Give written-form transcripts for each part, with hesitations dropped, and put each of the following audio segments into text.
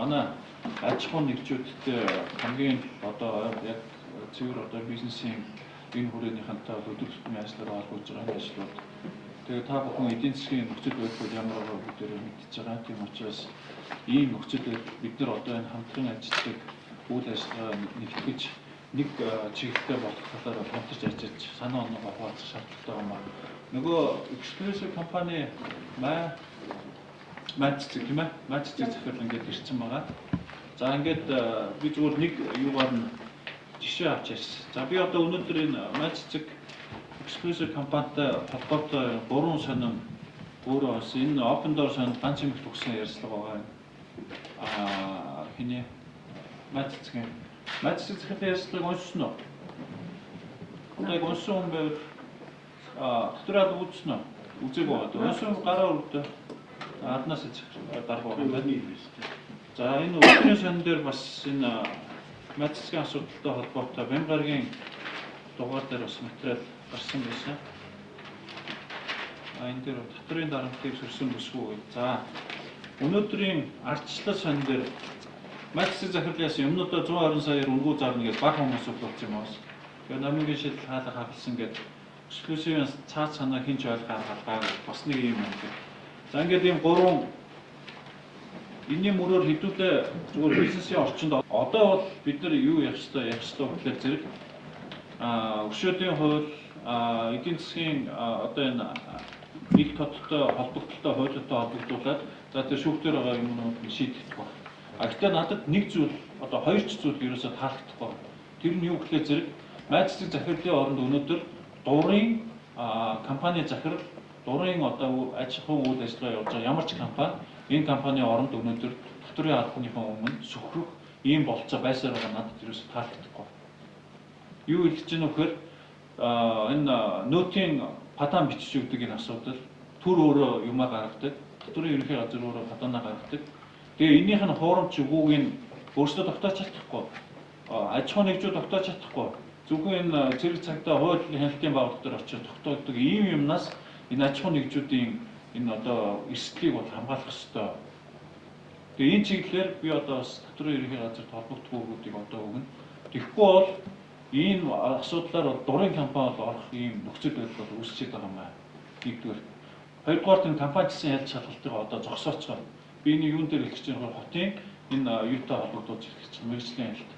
манай аж ахуй нэгжүүдтэй хамгийн одоо яг цэвэр одоо бизнесийн энэ хүрээнийхэнтэй өдөр тутмын ажлаараа холбогдож байгаа энэ ажлууд. Тэгээ та бүхэн эдийн засгийн нөхцөл байдал ямар байгаа бүгдээрээ мэдчихэж байгаа. Тийм учраас ийм нөхцөл байдал бид нар одоо энэ хамтран ажилладаг үйл ажиллагаа нэгтгэж нэг чиглэлтэй болох талаар хамтарч ажиллаж санаа оноо хуваалцах шаардлагатай юм аа. Нөгөө эксклюзив компани Маццэг тийм ээ. Маццэг захирал ингээд ирсэн байгаа. За ингээд би зүгээр нэг юугаар нь жишээ авч ярьсан. За би одоо өнөөдөр энэ Маццэг эксклюзив компанитай холбоотой 3 сонин өөрөө бас энэ Open Door сонд ганц юм төгсөн ярилцлага байгаа. Хиний Маццэг захирал ярилцлагыг уншсан уу? Яг уншсан юм байвал дотроо үзсэн үү? Үзег байгаа. Уншсан гараа өрдөө аднаас дарга байгаа юм. За энэ өдрийн сан дээр бас энэ Маццгийн асуудалтай холбоотой Бям гарагийн дугаар дээр бас материал гарсан байсан. Энэ дээр дотрын дарамтыг сөрсөн бүсгүй. За өнөөдрийн ардчлал сан дээр Маццгийн захирлаас өмнөдөө 120 саяар өнгөө зарна гэж баг хүмүүс болсон юм ааш. Тэгээ номын шил хаалга хагалсан гэдэг эксклюзивын цаад санаа хинч ойлгохгүй бас нэг юм байна. За ингээд ийм 3 энэний мөрөөр хэдүүлээ зүгээр бизнесийн орчинд одоо бол бид нар юу явах ёстой гэхээр зэрэг өшөөдийн хууль эдийн засгийн одоо энэ нэг тодтой холбогдолтой хуулитай холбогдуулаад за тэр шүүхтэр байгаа юмнууд нь шийдэх баг. Гэхдээ надад нэг зүйл одоо хоёр ч зүйл ерөөсөө таалагдахгүй. Тэр нь юу гэхээр зэрэг Маццэг захирлын оронд өнөөдөр дурын компани захирал дурын одоо аж ахуй үйл ажиллагаа явуулж байгаа ямар ч компани энэ компанийн оронд өнөөдөр дотрын албаныхан өмнө сөхрөх ийм болцоо байсаар байгаа надад ерөөсөө таалагдахгүй. Юу хэлж гэнэ вэхээр энэ нөтийн падан бичиж өгдөг энэ асуудал төр өөрөө юмаа гаргадаг, дотрын ерөнхий газар өөрөө паданаа гаргадаг. Тэгээ энийх нь хуурамч үгүйг нь өөрсдөө тогтоож чадахгүй. Аж ахуй нэгжүүд тогтоож чадахгүй. Зөвхөн энэ зэрэг цагтаа хуулийн хяналтын байгууллага дээр очиж тогтоодог ийм юмнаас энэ аж ахуй нэгжүүдийн энэ одоо эрсдлийг бол хамгаалах ёстой. Тэгээ энэ чиглэлээр би одоо бас дотрын ерөнхий газарт холбогдох үүргүүдийг одоо өгнө. Тэгэхгүй бол энэ асуудлаар бол дурын компани бол орох ийм нөхцөл байдал бол үүсчихэд байгаа юм аа. Нэгдүгээр. Хоёрдугаар энэ компани гэсэн ялж шалгалтыг одоо зогсоочгоо. Би энэ юун дээр хэлж байгаа хотын энэ юутай холбогдуулж хэлж байгаа мэргэжлийн ялт.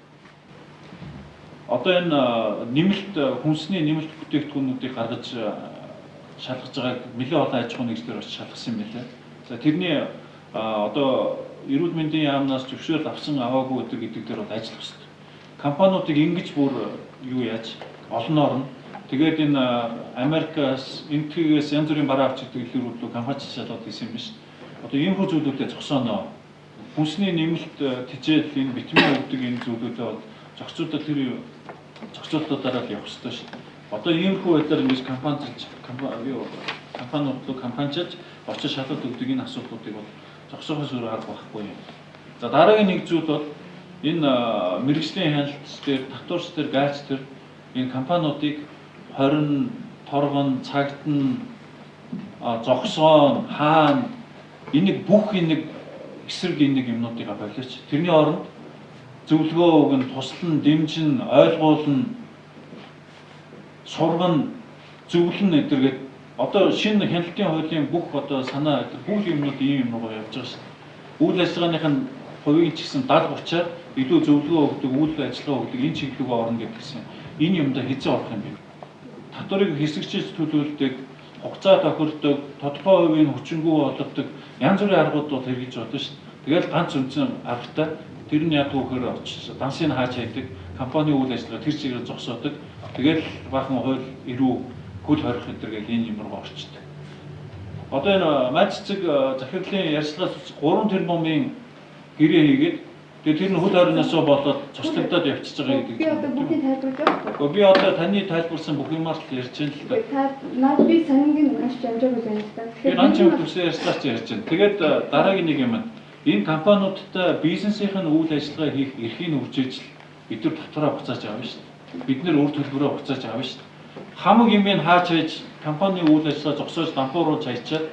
Одоо энэ нэмэлт хүнсний нэмэлт бүтээгдэхүүнүүдийг гаргаж шалгаж байгааг нэлээд олон аж ахуй нэгжлэр очиж шалгасан юм байна. За тэрний одоо эрүүл мэндийн яамнаас зөвшөөрөл авсан аваагүй гэдэг дээр бол ажиллах хэрэгтэй. Компаниудыг ингэж бүр юу яаж олноор нь тэгээд энэ Америкаас энтгэгээс янз бүрийн бараа авч ирдэг илрүүлүү компани шалгаад гэсэн юм биш. Одоо ийм хүү зүйлүүдэд зогсооно. Хүнсний нэмэлт тэжээл энэ витамин өгдөг энэ зүйлүүдэд бол зохицуулалтаараа л явах хэрэгтэй шүү. Одоо иймэрхүү байдлаар ингэж компаниуд очиж шалгалт өгдөг энэ асуудлуудыг бол зогсоохоос өөр арга байхгүй юм. За дараагийн нэг зүйл бол энэ мэргэжлийн хяналт дээр, татварч дээр, гайч дээр энэ компаниудыг хорин, торгон, цагтан, зогсоон, хаана энийг бүх энийг эсрэг энийг юмнуудыг болооч. Тэрний оронд зөвлөгөө өгн, туслан, дэмжин, ойлгуулна, сургана, зөвлөн эдэргээд одоо шинэ хяналтын хуулийн бүх одоо санаа бүх юмнууд ийм юм руу явж байгаа шүү. Үйл ажиллагааных нь хувийн ч гэсэн 70-30-аар илүү зөвлөгөө өгдөг, үйл ажиллагаа өгдөг энэ чиглэлөөр орно гэдгийгсэн. Энэ юмдаа хэзээ орох юм бэ? Татварыг хэсэгчилж төлөвлөдөг, хугацаа тохирдог, тодорхой хувийн хүчингү болгодог янз бүрийн аргууд бол хэрэгжиж болно шүү. Тэгэл ганц үндсэн аргатай тэр нь яг үхээр очиж дансыг хааж хайдаг, компани үйл ажиллагаа тэр чигээр зогсоодог. Тэгэл баахан хууль ирүү хөл хорих гэдэргээл энэ юм руу орчдөг. Одоо энэ Маццэг захирлын ярьцлагаас 3 тэрбумын гэрээ хийгээд тэгээ тэр нь хөл хоригноос болоод цуслагдаад явчихж байгаа гэдэг. Би одоо бүгдийг тайлбарлаж байгаа. Би одоо таны тайлбарсан бүх юмар л ярьж байна л да. Наад би санингийн уншиж амжаагүй байна л да. Тэгэхээр наачийн төвсөн ярьцлаач ярьж байна. Тэгээд дараагийн нэг юм байна. Энэ компаниудтай бизнесийн үйл ажиллагаа хийх эрхийг үржиж бид нар дотроо буцааж авна шүү дээ. Бид нар үр төлбөрөө буцааж авна шүү дээ. Хамаг юмыг хааж хайж компани үйл ажиллагаа зогсоож дампууруу чайчаад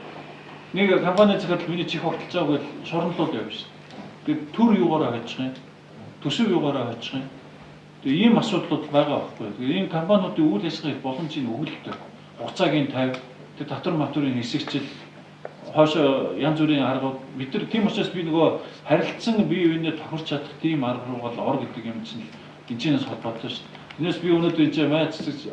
нэг компани захирал миний чих огтлж байгааг шорондол явна шүү дээ. Тэгээд төр юугаараа хайчих юм? Төсөв юугаараа хайчих юм? Тэгээд ийм асуудлууд байгаа байхгүй. Тэгээд энэ компаниудын үйл ажиллагааны боломжийг өгөлтөй. Хугацаагийн тавь, тэгээд татвар матврын хэсэгчил хоошо янз бүрийн аргууд бид нар тийм учраас би нөгөө харилцан бие биенээ тохирч чадах тийм арга руу бол ор гэдэг юм чинь гинжинээс холбоотой шүү дээ. Тэрнээс би өнөөдөр энэ май цэцэг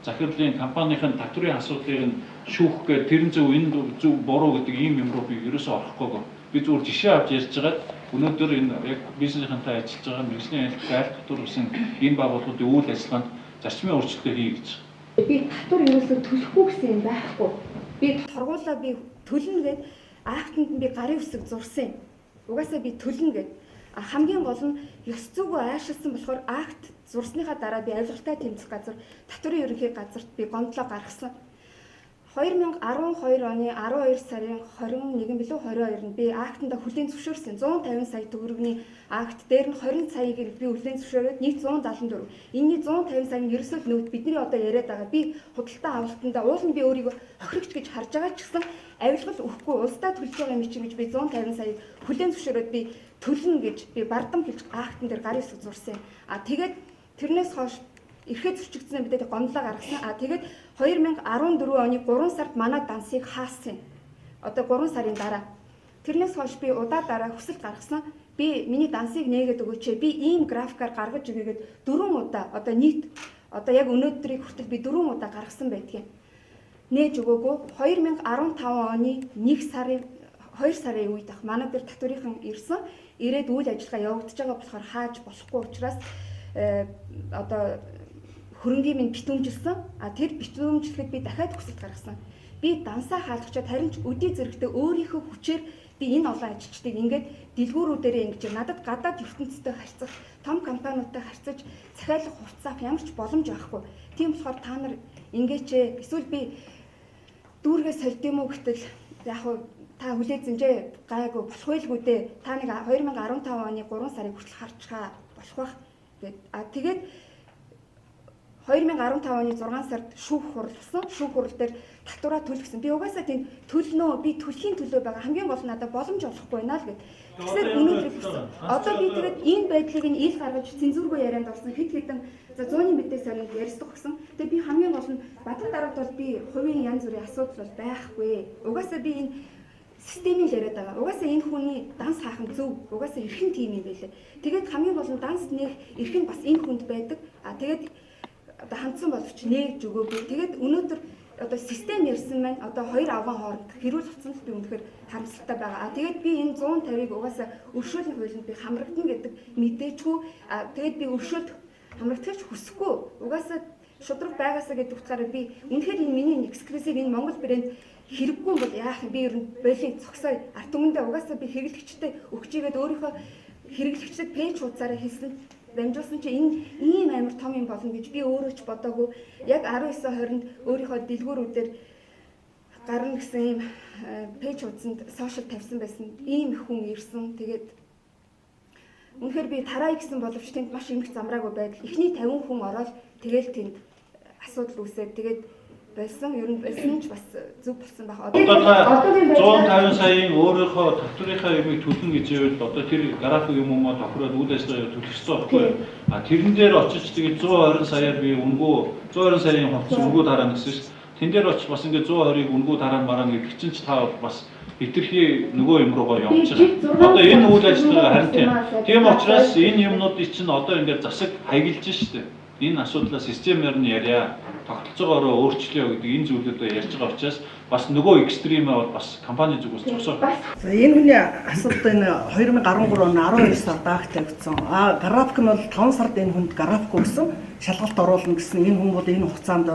захирлын компанийн татврын асуудлыг нь шүүх гээд тэрэн зөв энэ зөв буруу гэдэг ийм юм руу би ерөөсөө орохгүйгөө. Би зүгээр жишээ авч ярьж байгаад өнөөдөр энэ яг бизнесийнхэнтэй ажиллаж байгаа мэргэжлийн айл татвар гэсэн энэ байгууллагуудын үйл ажиллагаанд зарчмын өөрчлөлтөө хий гэж. Би татвар ерөөсөө төлөхгүй гэсэн юм байхгүй. Би торгуулаа би төлнө гэд актанд би гарын үсэг зурсан юм. Угаасаа би төлнө гэд хамгийн гол нь ёс зүгөө айшилсан болохоор акт зурсныхаа дараа би авилгалтай тэмцэх газар татврын ерөнхий газарт би гомдлоо гаргасан. 2012 оны 12 сарын 21 билүү 22-нд би актанда хүлээн зөвшөөрсөн 150 сая төгрөгийн акт дээр нь 20 саяыг би хүлээн зөвшөөрөөд нийт 174. Энэний 150 сая нь ерөөсөө нөт бидний одоо яриад байгаа. Би худалдаа авалтанда уул нь би өөрийгөө хохирогч гэж харж байгаа ч гэсэн авилгал өгөхгүй улсдаа төлж байгаа юм чи гэж би 150 саяыг хүлээн зөвшөөрөөд би төлнө гэж би бардам хэлж актан дээр гарын үсэг зурсан. Тэгээд тэрнээс хойш эрхээ зөрчигдсөн мэдээ гомдлоо гаргасан. Тэгээд 2014 оны 3 сард манай дансыг хаасан. Одоо 3 сарын дараа. Тэрнээс хойш би удаа дараа хүсэлт гаргасан. Би миний дансыг нээгээд өгөөч. Би ийм графикаар гаргаж өгөөгээд 4 удаа одоо нийт одоо яг өнөөдрийг хүртэл би 4 удаа гаргасан байдгийн. Нээж өгөөгөө 2015 оны 1 сарын 2 сарын үед ах манай дээр татврынхан ирсэн. Ирээд үйл ажиллагаа явагдаж байгаа болохоор хааж болохгүй учраас одоо хөрөнгийн минь битүүмжилсэн. Тэр битүүмжлэхэд би дахиад хүсэлт гаргасан. Би дансаа хаалгачаад харин ч өдий зэрэгтэй өөрийнхөө хүчээр би энэ олон ажилчдыг ингээд дэлгүүрүүдээрээ ингэж надад гадаад ертөнцтэй харьцах, том компаниудтай харьцаж захиалах хувцас авах ямар ч боломж байхгүй. Тийм болохоор та нар ингэж эсвэл би дүүргээ сольдсон уу гэтэл яг та хүлээж зэмжээ гайгүй болох байлгүй дээ. Та нэг 2015 оны 3 сарын хүртэл харчгаа болох байх гэд. Тэгээд 2015 оны 6 сард шүүх хурал болсон. Шүүх хурал дээр татвараа төлөхсөн. Би угаасаа тийм төлнөө, би төлхийн төлөө байгаа. Хамгийн гол нь надад боломж олохгүй байна л гэд. Тэгэхээр өнөөдөр хэлсэн. Одоо би тэгээд энэ байдлыг нь ил гаргаж цензургүй ярианд орсон. Хэд хэдэн за 100-ны мэдээ сорныг ярьсдаг гэсэн. Тэгээд би хамгийн гол нь Бадан дарагт бол би хувийн янз бүрийн асуудал бол байхгүй. Угаасаа би энэ системийг яриад байгаа. Угаасаа энэ хүний данс хаах нь зөв. Угаасаа эрхэн тим юм байлээ. Тэгээд хамгийн гол нь данс нэх эрхэн бас энэ хүнд байдаг. Тэгээд одоо хандсан боловч нээж өгөөгүй. Тэгээд өнөөдөр одоо систем ярьсан маань одоо хоёр авган хооронд хэрүүл болсон л би үнэхээр харамсалтай байгаа. Тэгээд би энэ 150-ыг угаасаа өршөөлийн хуулинд би хамрагдана гэдэг мэдээчгүй. Тэгээд би өршөөлт хамрагдахыг хүсэхгүй. Угаасаа шудраг байгаасаа гэдэг утгаараа би үнэхээр энэ миний эксклюзив энэ Монгол брэнд хэрэггүй бол яах юм би ер нь болийн цогсоо арт түмэндээ угаасаа би хэрэглэгчтэй өгчийгээд өөрийнхөө хэрэглэгчдэд пэйж хуудасаараа хэлсэн дамжуулсан чи энэ ийм амар том юм болно гэж би өөрөө ч бодоогүй. Яг 19-20-нд өөрийнхөө дэлгүүрүүдээр гарна гэсэн ийм пэйж хуудсанд сошиал тавьсан байсан. Ийм хүн ирсэн. Тэгээд үнэхээр би тараа гэсэн боловч тэнд маш эмх замраагүй байдал. Эхний 50 хүн ороод тэгэл тэнд асуудал үүсээд тэгээд байсан. Ер нь байсан ч бас зөв болсон байх. Одоо 150 саяын өөрийнхөө татврынхаа юмыг төлнө гэж байвал одоо тэр график юм уу тохироод үйл ажиллагаа төлөвлөсөн байхгүй. Тэрэн дээр очиж тэгээд 120 саяар би үнгүү 120 саяын хувцас үнгүү дараа гэсэн шүү. Тэн дээр очиж бас ингээд 120-ыг үнгүү дараа мараа гэдэг чинь ч та бас хитрхи нөгөө юм руугаа явчихсан. Одоо энэ үйл ажиллагаа харин тийм учраас энэ юмнуудыг чинь одоо ингээд засаг хаягилж штэ. Энэ асуудлаа системээр нь яриа, тогтолцоогоор өөрчлөё гэдэг энэ зүйлүүдээ ярьж байгаа учраас бас нөгөө экстримээ бол бас компани зүгээс зогсоо. За энэ хүний асуулт энэ 2013 оны 12 сард акт тавьсан. График нь бол 5 сард энэ хүнд график өгсөн. Шалгалт оруулна гэсэн энэ хүн бол энэ хугацаанд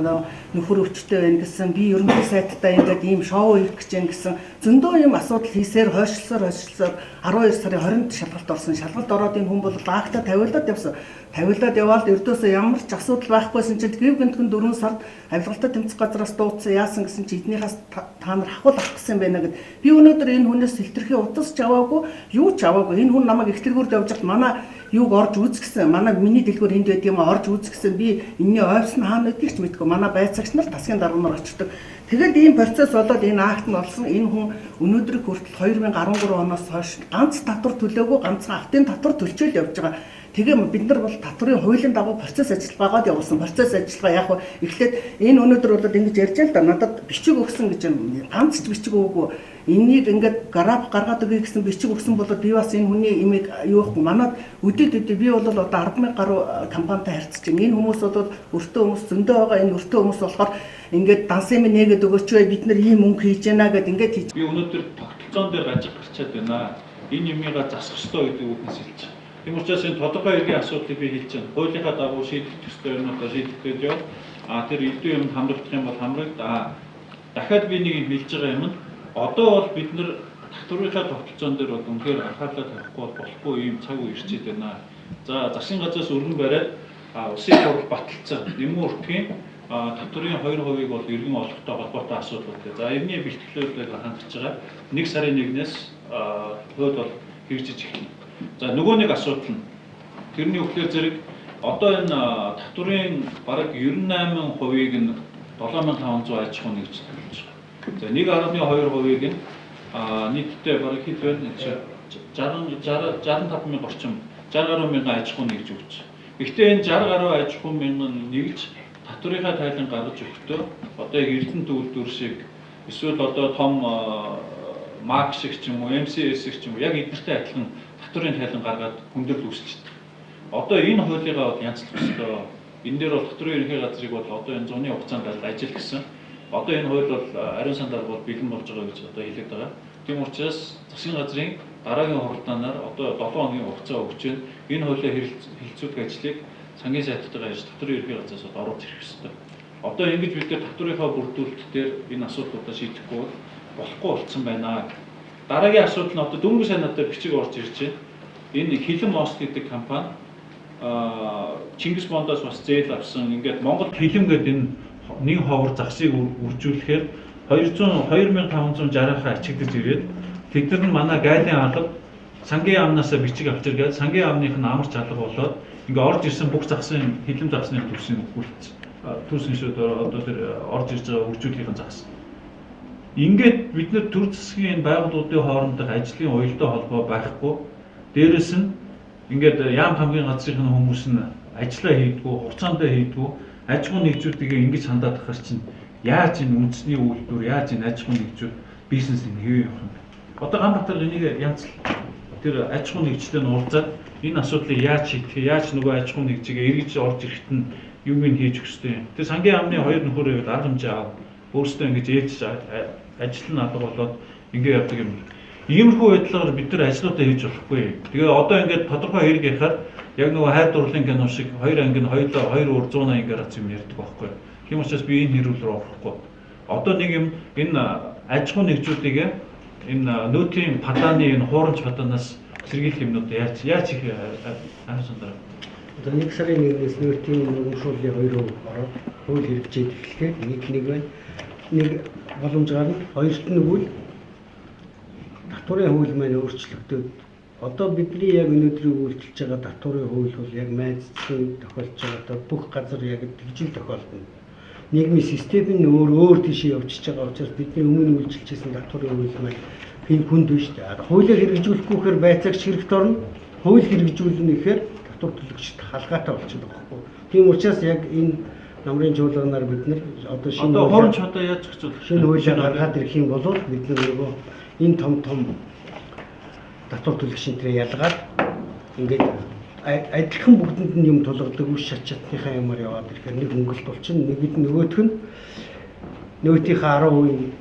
нөхөр өвчтэй байна гэсэн би ерөнхий сайттай ингээд ийм шоу хийх гэж байна гэсэн зөндөө юм асуудал хийсээр хойшлсоор 12 сарын 20-нд шалгалт орсон. Шалгалт ороод энэ хүн бол акта тавиулаад явсан. Тавиулаад яваад ердөөсөө ямар ч асуудал байхгүйсэн чинь гів гэнтхэн 4 сард авилгалтай тэмцэх газраас дуудсан яасан гэсэн чи эднийхээс та нар хахуул авах гэсэн байна гэд. Би өнөөдөр энэ хүнээс хилтерхий утас ч аваагүй, юу ч аваагүй. Энэ хүн намайг ихтэргүүрд явж хат манай юуг орж үзгэсэн. Манай миний дэлгүүр энд байдаг юм орж үзгэсэн. Би энэний ойвс нь хаана гэдгийг ч мэдэхгүй. Манай байцаагч нар тасгийн дарга нар очдог. Тэгэд ийм процесс болоод энэ акт нь болсон. Энэ хүн өнөөдрийг хүртэл 2013 оноос хойш ганц татвар төлөөгүй, ганцхан автын татвар төлчөөл явж байгаа. Тэгээ бид нар бол татврын хуулийн дагуу процесс ажиллагаагаад явуулсан. Процесс ажиллагаа яг эхлээд энэ өнөөдөр болоод ингэж ярьж байгаа л да. Надад бичиг өгсөн гэж ганц ч бичиг өгөөгүй. Энийг ингээд график гаргаад өгье гэсэн бичиг өгсөн бол би бас энэ хүний имийг юу ихгүй. Манад өдөрт би бол одоо 10,000 гаруй компанитай харьцаж байна. Энэ хүмүүс бол өртөө хүмүүс зөндөө байгаа. Энэ өртөө хүмүүс болохоор ингээд дансын минь нэгэд өгөөч бай бид нар ийм мөнгө хийж яана гэд ингээд хийж. Би өнөөдөр тогтолцоон дээр гажиг гарчаад байна. Энэ юмыгаа засах ёстой гэдэг үгнээс хэлж байгаа. Тийм учраас энэ тодорхой эргийн асуудлыг би хэлж байна. Хуулийнхаа дагуу шийдэх ёстой юмнуудаа шийдэх гэж явал тэр элдв юмд хамрагдах юм бол хамрагд. Дахиад би нэг юм хэлж байгаа юм нь одоо бол бид нар татврынхаа тогтолцоон дээр бол үнэхээр анхаарлаа тавихгүй болохгүй ийм цаг үе ирчээд байна. За засгийн газраас өргөн бариад улсын хурал баталсан нэмүү өртгийн татврын 2% бол иргэн олохтой холбоотой асуудал байна. За энэний бэлтгэлүүдийг хангаж байгаа. 1 сарын 1-ээс хууль бол хэрэгжиж эхэлнэ. За нөгөө нэг асуудал нь тэрний үгээр зэрэг одоо энэ татврын бараг 98%-ийг нь 7500 аж ахуйн нэгж төлж байгаа. За 1.2%-ийг нь нийтдээ бараг хэд байна? 65,000 орчим 60 гаруй мянган аж ахуйн нэгж өгч. Гэхдээ энэ 60 гаруй аж ахуйн мянган нэгж татврынхаа тайлан гаргаж өгөхдөө одоо яг Эрдэнэт үйлдвэр шиг эсвэл одоо том МАК шиг ч юм уу, МСС шиг ч юм уу яг эднэртэй адилхан татврын тайлан гаргаад хүндрэл үүсчихсэн. Одоо энэ хуулигаа бол янзлах ёстой. Энэ дээр бол татврын ерөнхий газрыг бол одоо энэ зуны хугацаанд ажил гэсэн. Одоо энэ хууль бол ариун сандар бол бэлэн болж байгаа гэж одоо хэлээд байгаа. Тийм учраас засгийн газрын дараагийн хуралдаанаар одоо 7 хоногийн хугацаа өгч байна. Энэ хуулиа хэлэлцүүлэх ажлыг сангийн сайдтайгаа яаж татврын ерөнхий газраас оруулж ирэх ёстой. Одоо ингэж бид татврынхаа бүрдүүлэлт дээр энэ асуудлуудаа шийдэхгүй бол болохгүй болцсон байна. Дараагийн асуудал нь одоо дөнгөж сайн надад бичиг орж ирж байна. Энэ Хилэн Мост гэдэг компани Чингис Бондоос бас зээл авсан. Ингээд Монгол Хилэн гэдэг энэ нэг ховор загсыг үржүүлэхээр 2560-аа ачигдж ирээд тэдгээр нь манай гайлын алга сангийн амнаас бичиг авчиргээд сангийн амных нь амар чалга болоод ингээд орж ирсэн бүх загсын Хилэн загсны төрсийг үлдсэн. Төрсөн шүүд одоо тэр орж ирж байгаа үржүүлгийн загс. Ингээд бид нар төр засгийн байгууллагын хоорондох ажлын уялдаа холбоо байхгүй. Дээрэс нь ингээд яам хамгийн газрын хүмүүс нь ажиллаа хийдгүү, хугацаанд хийдгүү, аж ахуйн нэгжүүдийг ингэж хандаад ахаар чинь яаж энэ үндэсний үйлдвэр, яаж энэ аж ахуйн нэгжүүд бизнесийг хэвээ явах юм бэ? Одоо Ганбаатар энийг янз тэр аж ахуйн нэгжтэй нь уулзаад энэ асуудлыг яаж шийдэх, яаж нөгөө аж ахуйн нэгжийг эргэж орж ирэхэд нь юм хийж өгөх ёстой юм. Тэр сангийн амны хоёр нөхөр арга хэмжээ аваад өөрсдөө ингэж ээлж ажил нь алга болоод ингэ явдаг юм. Иймэрхүү байдлаар бид нар ажлуудаа хийж болохгүй. Тэгээ одоо ингээд тодорхой хэрэг ярихаар яг нөгөө хайр дурлалын кино шиг хоёр анги нь хоёулаа 280 градус юм ярьдаг байхгүй. Тийм учраас би энэ хэрүүл рүү орохгүй. Одоо нэг юм энэ аж ахуйн нэгжүүдийг энэ нөөтийн падааны энэ хуурамч падаанаас сэргийлэх юмнууд яаж их анхаарал. Одоо 1 сарын 1-ээс нөөтийн урамшууллын 2% ороод хууль хэрэгжээд эхлэхээр нэг байна. Нэг боломж гарна. Хоёрт нь үл татврын хууль маань өөрчлөгдөд одоо бидний яг өнөөдрийг үйлчилж байгаа татврын хууль бол яг майдсан тохиолж байгаа одоо бүх газар яг тэгжил тохиолдно. Нийгмийн систем нь өөр тийшээ явчихж байгаа учраас бидний өмнө үйлчилжсэн татврын хууль маань хин хүнд биш үү? Хуулийг хэрэгжүүлэхгүйгээр байцаагч хэрэгт орно. Хууль хэрэгжүүлнэ гэхээр татвар төлөгчд халгаатай болчиход байгаа байхгүй. Тийм учраас яг энэ намрын чуулганаар бид нар одоо шинэ хуурамч одоо яаж зохицуулах шинэ хуулийг гаргаад ирэх юм бол бид нөгөө энэ том татвар төлөгчдийн ялгаад ингээд адилхан бүгдэнд нь юм тулгадаг үс шатчатныхаа юмар яваад ирэхээр нэг хөнгөлт болчихно. Нэг нөгөөх нь нөөтийнхаа 10%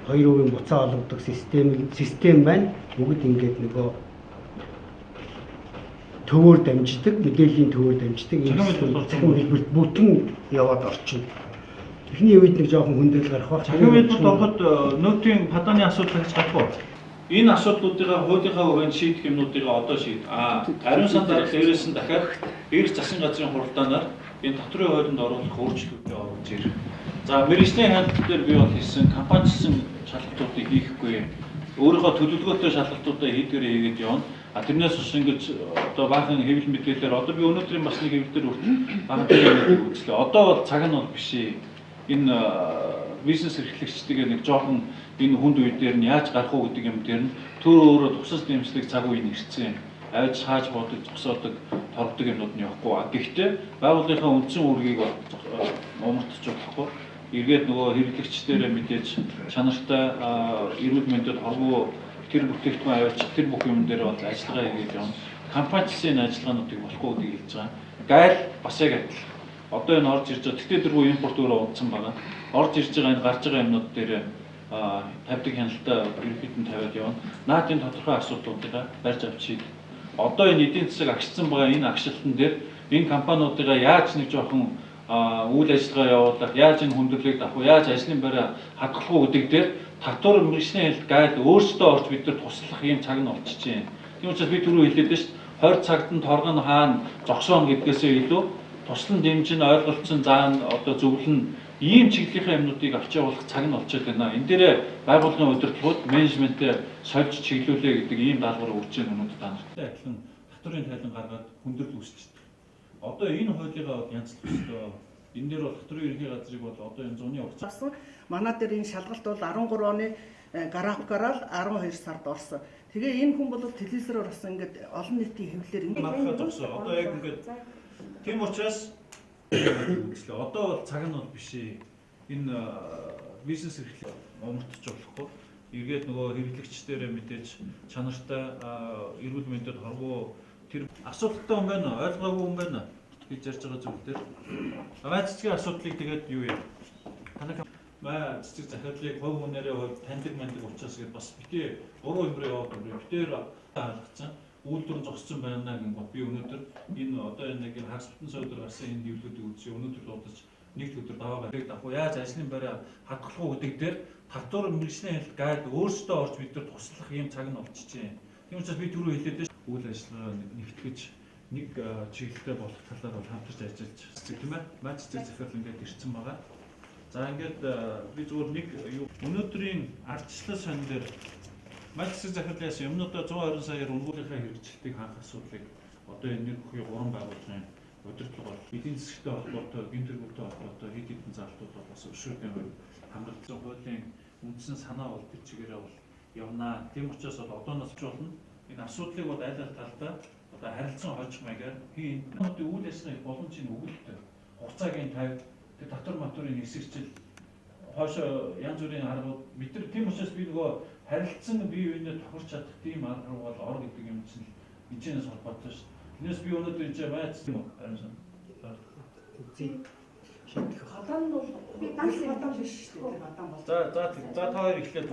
2% буцаа олгодог систем байна. Бүгд ингээд нөгөө төвөөр дамждаг, мэдээллийн төвөөр дамждаг энэ бүтэн яваад орчихно. Эхний үед нэг жоохон хүндрэл гарах ба. Захин үйлдвэрт ороход нөөтийн падааны асуудал гэж гарах. Энэ асуудлуудыг хуулийнхаа өрөөнд шийдэх юмнуудыг одоо шийд. Ариун сандар дээрээс нь дахиад эрх засгийн газрын хуралдаанаар энэ татврын хуулинд оруулах өөрчлөлтүүдийг оруулж ирэх. За мэргэжлийн хяналт дээр би бол хэлсэн компаничлсан шалгалтуудыг хийхгүй. Өөрийнхөө төлөвлөгөөтэй шалгалтуудаа хийгээд явна. Тэрнээс ус ингэж одоо баахан хэвлэл мэдээлэлээр одоо би өнөөдрийн бас нэг хэвлэлээр баахан үзлээ. Одоо бол цаг нь бол биш. Энэ бизнес эрхлэгчдийн нэг жоохон энэ хүнд үе дээр нь яаж гарах уу гэдэг юм дээр нь төр өөрөө тусас дэмжлэг цаг үеийн ирсэн. Авж хааж бодож зогсоодог торгодог юмнууд нь явахгүй. Гэхдээ байгууллагынхаа үндсэн үүргийг умартч болохгүй. Эргээд нөгөө хэрэглэгчдэрээ мэдээж чанартай эрүүл мэндэд хорвоо тэр бүтээгдэхүүн аваач тэр бүх юм дээр бол ажиллагаа хийгээд явна. Компанийн ажиллагаануудыг болохгүй гэдгийг хэлж байгаа. Гайл бас яг адил. Одоо энэ орж ирж байгаа. Тэгтээ дөрвөө импорт өөрөө унтсан байгаа. Орж ирж байгаа энэ гарч байгаа юмнууд дээр тавьдаг хяналтаа ерөнхийдөө тавиад явна. Наадын тодорхой асуудлуудыг барьж авч шийд. Одоо энэ эдийн засаг агшсан байгаа энэ агшилтан дээр энэ компаниудыгаа яаж нэг жоохон үйл ажиллагаа явуулах, яаж энэ хүндрэлийг авах, яаж ажлын байраа хадгалах уу гэдэг дээр татвар мэргэжлийн хэлт гайл өөрсдөө орж бид нар туслах юм цаг нь болчихж байна. Тийм учраас би түрүү хэлээд байна шүү дээ. 20 цагт нь торгон хаана зогсоон гэдгээсээ илүү туслан дэмжин ойлголцсон заан одоо зөвлөн ийм чиглэлийн юмнуудыг авч явуулах цаг нь болчиход байна. Энэ дээрээ байгууллагын удирдлагууд менежментээ сольж чиглүүлээ гэдэг ийм даалгавар өгч байгаа юмнууд таанартай адилхан татврын тайлан гаргаад хүндрэл үүсчихдэг. Одоо энэ хуулигаа бол янзлах ёстой. Энэ дээр бол татврын ерөнхий газрыг бол одоо энэ зуны хугацаа манай дээр энэ шалгалт бол 13 оны графикаар л 12 сард орсон. Тэгээ энэ хүн бол телевизээр бас ингээд олон нийтийн хэвлэлээр ингээд мархаа зогсоо. Одоо яг ингээд тийм учраас одоо бол цаг нь бол биш ээ. Энэ бизнес эрхлэл умартч болохгүй. Эргээд нөгөө хэрэглэгчдэрээ мэдээж чанартай эрүүл мэндэд хорвоо тэр асуудалтай юм байна, ойлгоогүй юм байна гэж ярьж байгаа зүйл дээр. Манай цэцгийн асуудлыг тэгээд юу яа? Манай цэцэг захирлыг хувь хүнээрээ таньдаг мэндэг учраас гээд бас битээ буруу юмроо яваад байна. Битээр хаалгацсан үйлдвэр зогссон байна гингот би өнөөдөр энэ одоо энэ нэг хагас бүтэн сойдор гарсан энэ дэвлүүдийг үзье. Өнөөдөр дуудаж нэг өдөр даваа барыг давах яаж ажлын байраа хадгалах уу гэдэг дээр татвар мэргэжлийн хэлт гайд өөрсдөө орж бид нар туслах юм цаг нь болчихж байна. Тийм учраас би түрүү хэлээд байна. Үйл ажиллагаа нэгтгэж нэг чиглэлтэй болох талаар бол хамтарч ажиллаж тийм ээ. Маань цэцэг захирал ингээд ирсэн байгаа. За ингээд би зөвхөн нэг өнөөдрийн ардчлал сонин дээр маань цэцэг захирлаас өмнөдөө 120 саяар өргүүлийнхаа хэрэгжилтийг хаах асуудлыг одоо энэ нэг бүхий 3 байгууллагын удирдлага бол эдийн засгтай холбоотой, гэмт хэрглэлтэй холбоотой хэд хэдэн залтууд бол бас өшөөдийн хувьд хангалттай хуулийн үндсэн санаа бол тэр чигээрээ бол явнаа. Тийм учраас бол одооноос ч болно энэ асуудлыг бол аль аль талдаа одоо харилцан хожих маягаар хийн энэ үйл ажиллагааны боломжийн өгүүлэлт хугацаагийн тавь тэр татвар матурын хэсэгчил хоошо янз бүрийн аргууд бид нар тийм учраас би нөгөө харилцан бие биенээ тохирч чадах тийм арга бол ор гэдэг юм чинь эцэнээс холбоотой шүү. Тэрнээс би өнөөдөр энэ байц юм уу? Хадан бол би ганц хадан биш шүү дээ. Хадан бол. За та хоёр эхлээд.